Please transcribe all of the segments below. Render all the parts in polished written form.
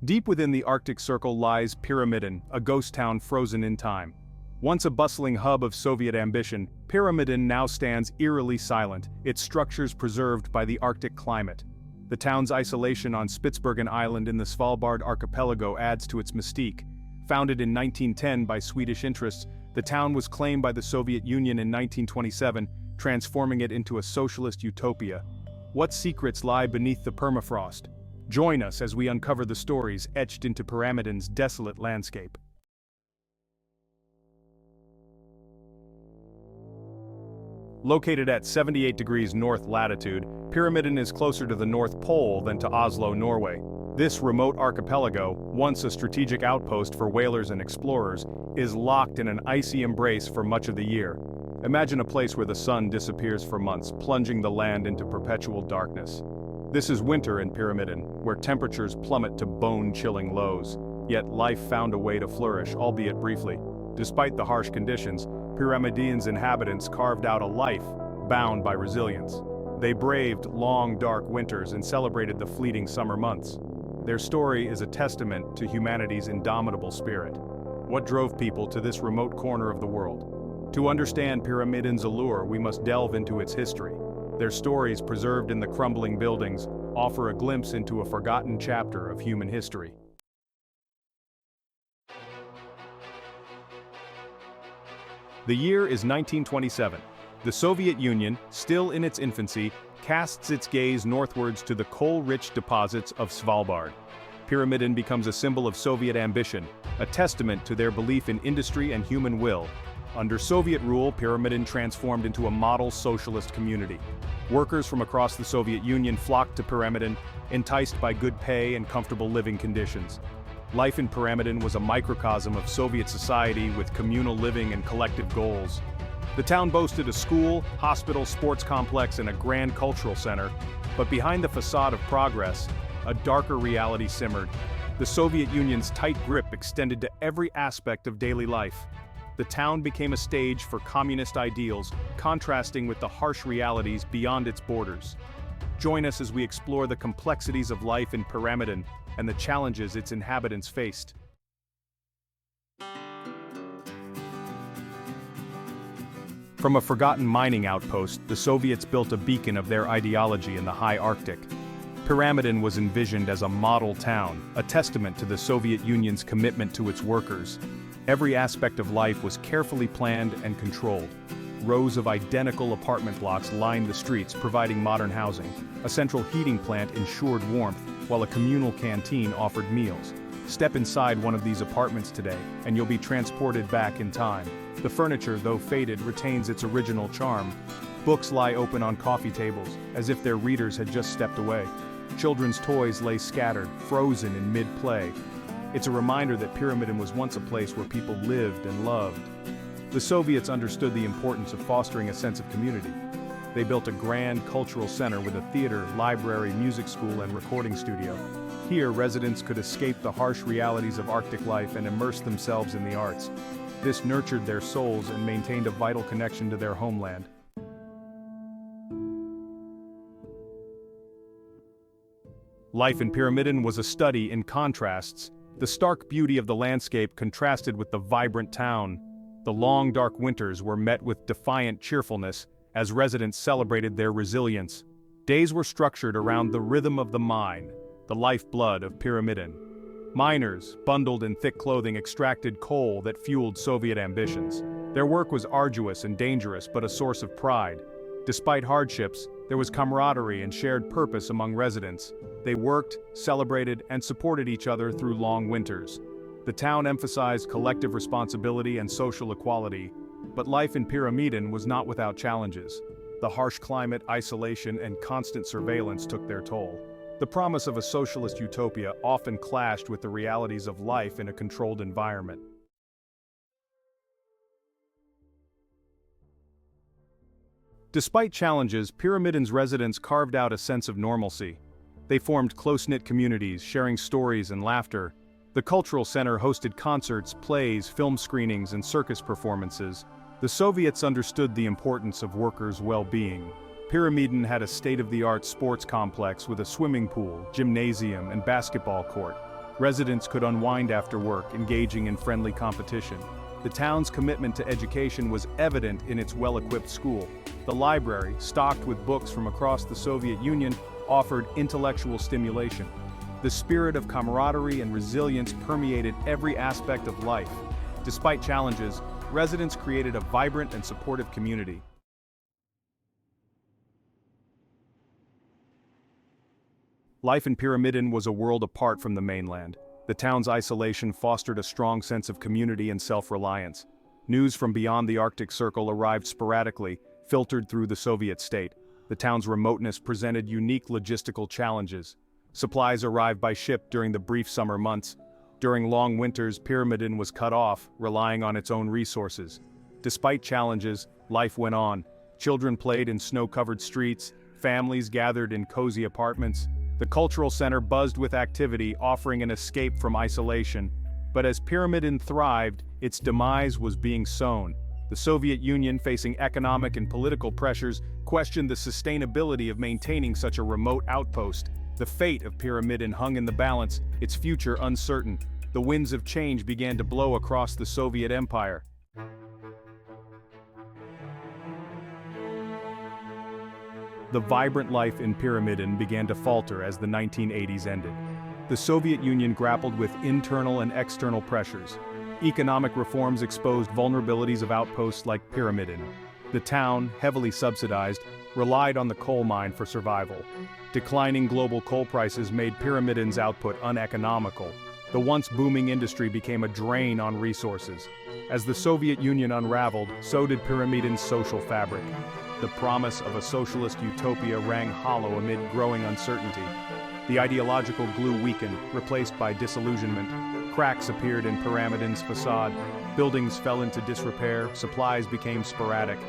Deep within the Arctic Circle lies Pyramiden, a ghost town frozen in time. Once a bustling hub of Soviet ambition, Pyramiden now stands eerily silent, its structures preserved by the Arctic climate. The town's isolation on Spitsbergen Island in the Svalbard archipelago adds to its mystique. Founded in 1910 by Swedish interests, the town was claimed by the Soviet Union in 1927, transforming it into a socialist utopia. What secrets lie beneath the permafrost? Join us as we uncover the stories etched into Pyramiden's desolate landscape. Located at 78 degrees north latitude, Pyramiden is closer to the North Pole than to Oslo, Norway. This remote archipelago, once a strategic outpost for whalers and explorers, is locked in an icy embrace for much of the year. Imagine a place where the sun disappears for months, plunging the land into perpetual darkness. This is winter in Pyramiden, where temperatures plummet to bone-chilling lows. Yet life found a way to flourish, albeit briefly. Despite the harsh conditions, Pyramiden's inhabitants carved out a life bound by resilience. They braved long, dark winters and celebrated the fleeting summer months. Their story is a testament to humanity's indomitable spirit. What drove people to this remote corner of the world? To understand Pyramiden's allure, we must delve into its history. Their stories, preserved in the crumbling buildings, offer a glimpse into a forgotten chapter of human history. The year is 1927. The Soviet Union, still in its infancy, casts its gaze northwards to the coal-rich deposits of Svalbard. Pyramiden becomes a symbol of Soviet ambition, a testament to their belief in industry and human will. Under Soviet rule, Pyramiden transformed into a model socialist community. Workers from across the Soviet Union flocked to Pyramiden, enticed by good pay and comfortable living conditions. Life in Pyramiden was a microcosm of Soviet society with communal living and collective goals. The town boasted a school, hospital, sports complex, and a grand cultural center, but behind the facade of progress, a darker reality simmered. The Soviet Union's tight grip extended to every aspect of daily life. The town became a stage for communist ideals, contrasting with the harsh realities beyond its borders. Join us as we explore the complexities of life in Pyramiden and the challenges its inhabitants faced. From a forgotten mining outpost, the Soviets built a beacon of their ideology in the high Arctic. Pyramiden was envisioned as a model town, a testament to the Soviet Union's commitment to its workers. Every aspect of life was carefully planned and controlled. Rows of identical apartment blocks lined the streets, providing modern housing. A central heating plant ensured warmth, while a communal canteen offered meals. Step inside one of these apartments today, and you'll be transported back in time. The furniture, though faded, retains its original charm. Books lie open on coffee tables, as if their readers had just stepped away. Children's toys lay scattered, frozen in mid-play. It's a reminder that Pyramiden was once a place where people lived and loved. The Soviets understood the importance of fostering a sense of community. They built a grand cultural center with a theater, library, music school, and recording studio. Here, residents could escape the harsh realities of Arctic life and immerse themselves in the arts. This nurtured their souls and maintained a vital connection to their homeland. Life in Pyramiden was a study in contrasts. The stark beauty of the landscape contrasted with the vibrant town. The long, dark winters were met with defiant cheerfulness as residents celebrated their resilience. Days were structured around the rhythm of the mine, the lifeblood of Pyramiden. Miners, bundled in thick clothing, extracted coal that fueled Soviet ambitions. Their work was arduous and dangerous, but a source of pride. Despite hardships, there was camaraderie and shared purpose among residents. They worked, celebrated, and supported each other through long winters. The town emphasized collective responsibility and social equality, but life in Pyramiden was not without challenges. The harsh climate, isolation, and constant surveillance took their toll. The promise of a socialist utopia often clashed with the realities of life in a controlled environment. Despite challenges, Pyramiden's residents carved out a sense of normalcy. They formed close-knit communities, sharing stories and laughter. The cultural center hosted concerts, plays, film screenings, and circus performances. The Soviets understood the importance of workers' well-being. Pyramiden had a state-of-the-art sports complex with a swimming pool, gymnasium, and basketball court. Residents could unwind after work, engaging in friendly competition. The town's commitment to education was evident in its well-equipped school. The library, stocked with books from across the Soviet Union, offered intellectual stimulation. The spirit of camaraderie and resilience permeated every aspect of life. Despite challenges, residents created a vibrant and supportive community. Life in Pyramiden was a world apart from the mainland. The town's isolation fostered a strong sense of community and self-reliance. News from beyond the Arctic Circle arrived sporadically, filtered through the Soviet state. The town's remoteness presented unique logistical challenges. Supplies arrived by ship during the brief summer months. During long winters, Pyramiden was cut off, relying on its own resources. Despite challenges, life went on. Children played in snow-covered streets, families gathered in cozy apartments. The cultural center buzzed with activity, offering an escape from isolation. But as Pyramiden thrived, its demise was being sown. The Soviet Union, facing economic and political pressures, questioned the sustainability of maintaining such a remote outpost. The fate of Pyramiden hung in the balance, its future uncertain. The winds of change began to blow across the Soviet Empire. The vibrant life in Pyramiden began to falter as the 1980s ended. The Soviet Union grappled with internal and external pressures. Economic reforms exposed vulnerabilities of outposts like Pyramiden. The town, heavily subsidized, relied on the coal mine for survival. Declining global coal prices made Pyramiden's output uneconomical. The once booming industry became a drain on resources. As the Soviet Union unraveled, so did Pyramiden's social fabric. The promise of a socialist utopia rang hollow amid growing uncertainty. The ideological glue weakened, replaced by disillusionment. Cracks appeared in Pyramiden's facade. Buildings fell into disrepair, supplies became sporadic.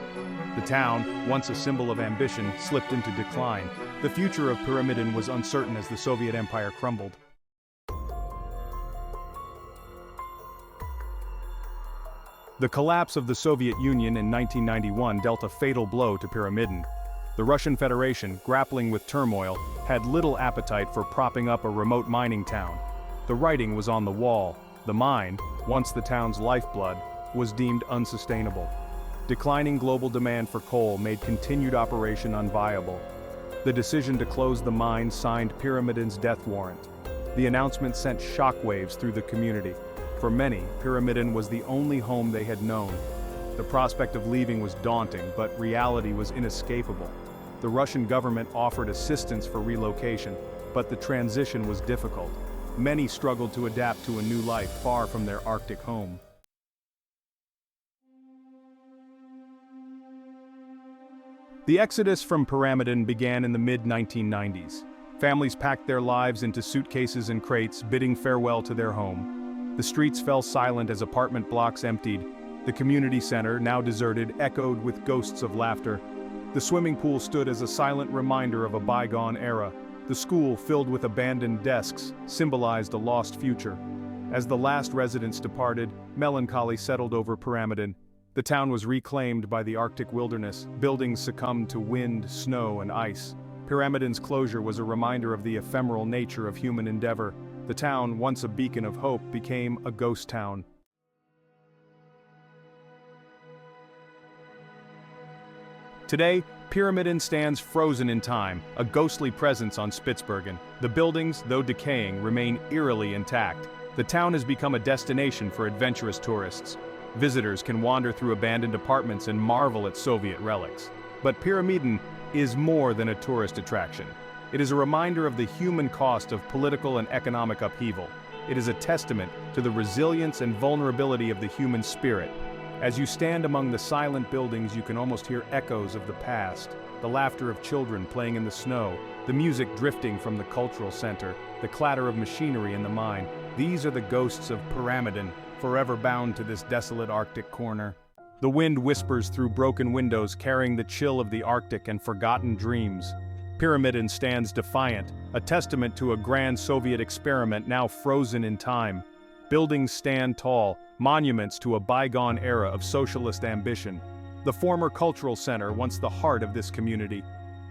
The town, once a symbol of ambition, slipped into decline. The future of Pyramiden was uncertain as the Soviet Empire crumbled. The collapse of the Soviet Union in 1991 dealt a fatal blow to Pyramiden. The Russian Federation, grappling with turmoil, had little appetite for propping up a remote mining town. The writing was on the wall. The mine, once the town's lifeblood, was deemed unsustainable. Declining global demand for coal made continued operation unviable. The decision to close the mine signed Pyramiden's death warrant. The announcement sent shockwaves through the community. For many, Pyramiden was the only home they had known. The prospect of leaving was daunting, but reality was inescapable. The Russian government offered assistance for relocation, but the transition was difficult. Many struggled to adapt to a new life far from their Arctic home. The exodus from Pyramiden began in the mid-1990s. Families packed their lives into suitcases and crates, bidding farewell to their home. The streets fell silent as apartment blocks emptied. The community center, now deserted, echoed with ghosts of laughter. The swimming pool stood as a silent reminder of a bygone era. The school, filled with abandoned desks, symbolized a lost future. As the last residents departed, melancholy settled over Pyramiden. The town was reclaimed by the Arctic wilderness. Buildings succumbed to wind, snow, and ice. Pyramiden's closure was a reminder of the ephemeral nature of human endeavor. The town, once a beacon of hope, became a ghost town. Today, Pyramiden stands frozen in time, a ghostly presence on Spitsbergen. The buildings, though decaying, remain eerily intact. The town has become a destination for adventurous tourists. Visitors can wander through abandoned apartments and marvel at Soviet relics. But Pyramiden is more than a tourist attraction. It is a reminder of the human cost of political and economic upheaval. It is a testament to the resilience and vulnerability of the human spirit. As you stand among the silent buildings, you can almost hear echoes of the past, the laughter of children playing in the snow, the music drifting from the cultural center, the clatter of machinery in the mine. These are the ghosts of Pyramiden, forever bound to this desolate Arctic corner. The wind whispers through broken windows, carrying the chill of the Arctic and forgotten dreams. Pyramiden stands defiant, a testament to a grand Soviet experiment now frozen in time. Buildings stand tall, monuments to a bygone era of socialist ambition. The former cultural center, once the heart of this community.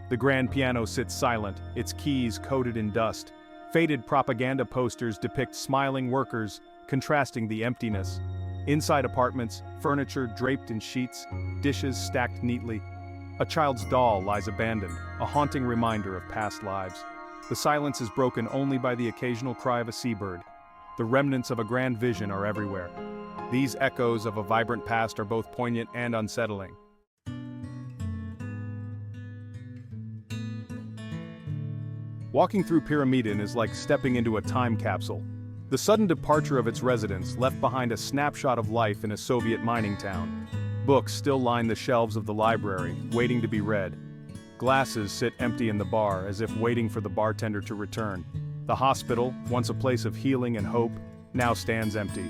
The grand piano sits silent, its keys coated in dust. Faded propaganda posters depict smiling workers, contrasting the emptiness. Inside apartments, furniture draped in sheets, dishes stacked neatly. A child's doll lies abandoned, a haunting reminder of past lives. The silence is broken only by the occasional cry of a seabird. The remnants of a grand vision are everywhere. These echoes of a vibrant past are both poignant and unsettling. Walking through Pyramiden is like stepping into a time capsule. The sudden departure of its residents left behind a snapshot of life in a Soviet mining town. Books still line the shelves of the library, waiting to be read. Glasses sit empty in the bar, as if waiting for the bartender to return. The hospital, once a place of healing and hope, now stands empty.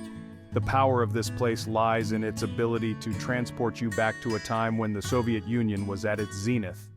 The power of this place lies in its ability to transport you back to a time when the Soviet Union was at its zenith.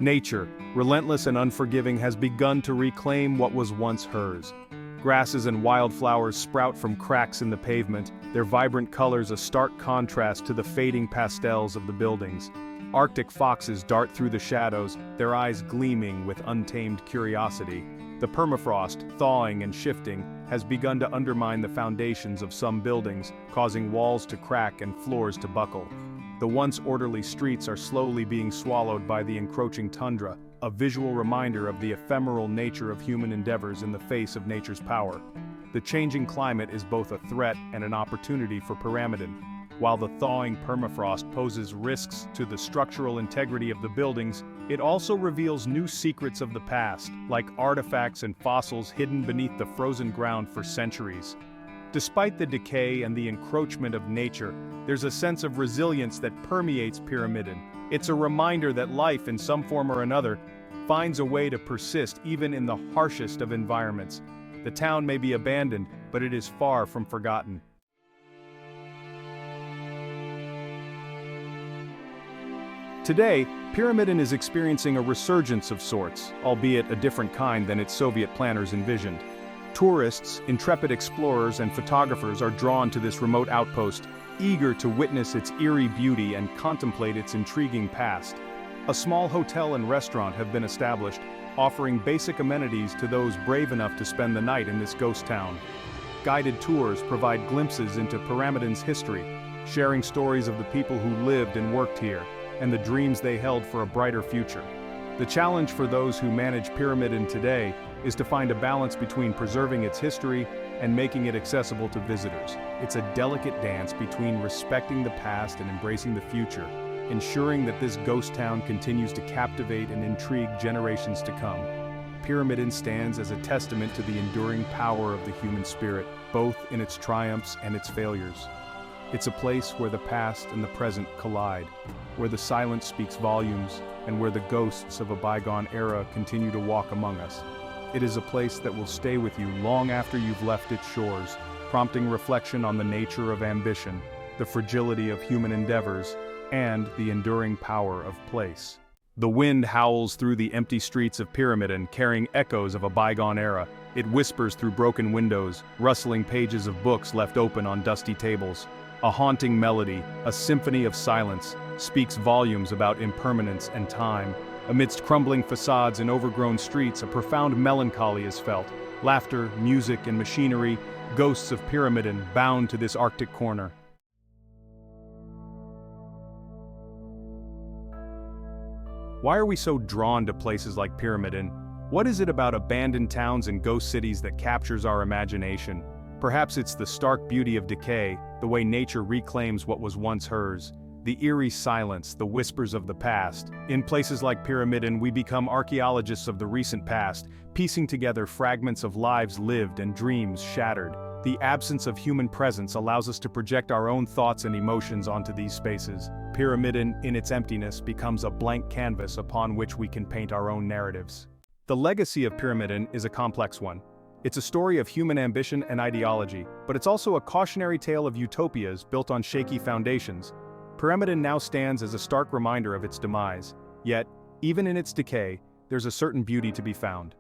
Nature, relentless and unforgiving, has begun to reclaim what was once hers. Grasses and wildflowers sprout from cracks in the pavement, their vibrant colors a stark contrast to the fading pastels of the buildings. Arctic foxes dart through the shadows, their eyes gleaming with untamed curiosity. The permafrost, thawing and shifting, has begun to undermine the foundations of some buildings, causing walls to crack and floors to buckle. The once orderly streets are slowly being swallowed by the encroaching tundra, a visual reminder of the ephemeral nature of human endeavors in the face of nature's power. The changing climate is both a threat and an opportunity for Pyramiden. While the thawing permafrost poses risks to the structural integrity of the buildings, it also reveals new secrets of the past, like artifacts and fossils hidden beneath the frozen ground for centuries. Despite the decay and the encroachment of nature, there's a sense of resilience that permeates Pyramiden. It's a reminder that life, in some form or another, finds a way to persist even in the harshest of environments. The town may be abandoned, but it is far from forgotten. Today, Pyramiden is experiencing a resurgence of sorts, albeit a different kind than its Soviet planners envisioned. Tourists, intrepid explorers, and photographers are drawn to this remote outpost, eager to witness its eerie beauty and contemplate its intriguing past. A small hotel and restaurant have been established, offering basic amenities to those brave enough to spend the night in this ghost town. Guided tours provide glimpses into Pyramiden's history, sharing stories of the people who lived and worked here, and the dreams they held for a brighter future. The challenge for those who manage Pyramiden today is to find a balance between preserving its history and making it accessible to visitors. It's a delicate dance between respecting the past and embracing the future, ensuring that this ghost town continues to captivate and intrigue generations to come. Pyramiden stands as a testament to the enduring power of the human spirit, both in its triumphs and its failures. It's a place where the past and the present collide, where the silence speaks volumes, and where the ghosts of a bygone era continue to walk among us. It is a place that will stay with you long after you've left its shores, prompting reflection on the nature of ambition, the fragility of human endeavors, and the enduring power of place. The wind howls through the empty streets of Pyramiden, carrying echoes of a bygone era. It whispers through broken windows, rustling pages of books left open on dusty tables. A haunting melody, a symphony of silence, speaks volumes about impermanence and time. Amidst crumbling facades and overgrown streets, a profound melancholy is felt. Laughter, music, and machinery, ghosts of Pyramiden bound to this Arctic corner. Why are we so drawn to places like Pyramiden? What is it about abandoned towns and ghost cities that captures our imagination? Perhaps it's the stark beauty of decay, the way nature reclaims what was once hers. The eerie silence, the whispers of the past. In places like Pyramiden, we become archaeologists of the recent past, piecing together fragments of lives lived and dreams shattered. The absence of human presence allows us to project our own thoughts and emotions onto these spaces. Pyramiden, in its emptiness, becomes a blank canvas upon which we can paint our own narratives. The legacy of Pyramiden is a complex one. It's a story of human ambition and ideology, but it's also a cautionary tale of utopias built on shaky foundations. Pyramiden now stands as a stark reminder of its demise, yet, even in its decay, there's a certain beauty to be found.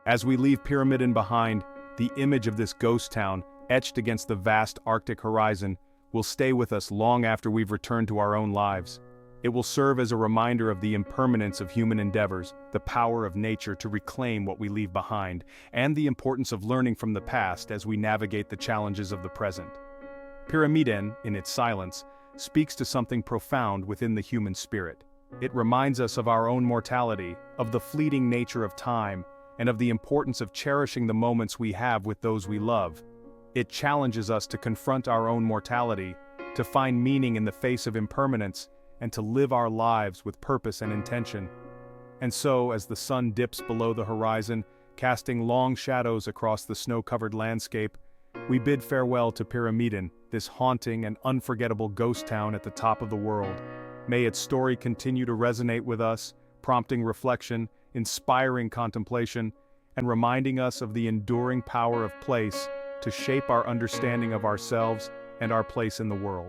As we leave Pyramiden behind, the image of this ghost town, etched against the vast Arctic horizon, will stay with us long after we've returned to our own lives. It will serve as a reminder of the impermanence of human endeavors, the power of nature to reclaim what we leave behind, and the importance of learning from the past as we navigate the challenges of the present. Pyramiden, in its silence, speaks to something profound within the human spirit. It reminds us of our own mortality, of the fleeting nature of time, and of the importance of cherishing the moments we have with those we love. It challenges us to confront our own mortality, to find meaning in the face of impermanence, and to live our lives with purpose and intention. And so, as the sun dips below the horizon, casting long shadows across the snow-covered landscape, we bid farewell to Pyramiden, this haunting and unforgettable ghost town at the top of the world. May its story continue to resonate with us, prompting reflection, inspiring contemplation, and reminding us of the enduring power of place to shape our understanding of ourselves and our place in the world.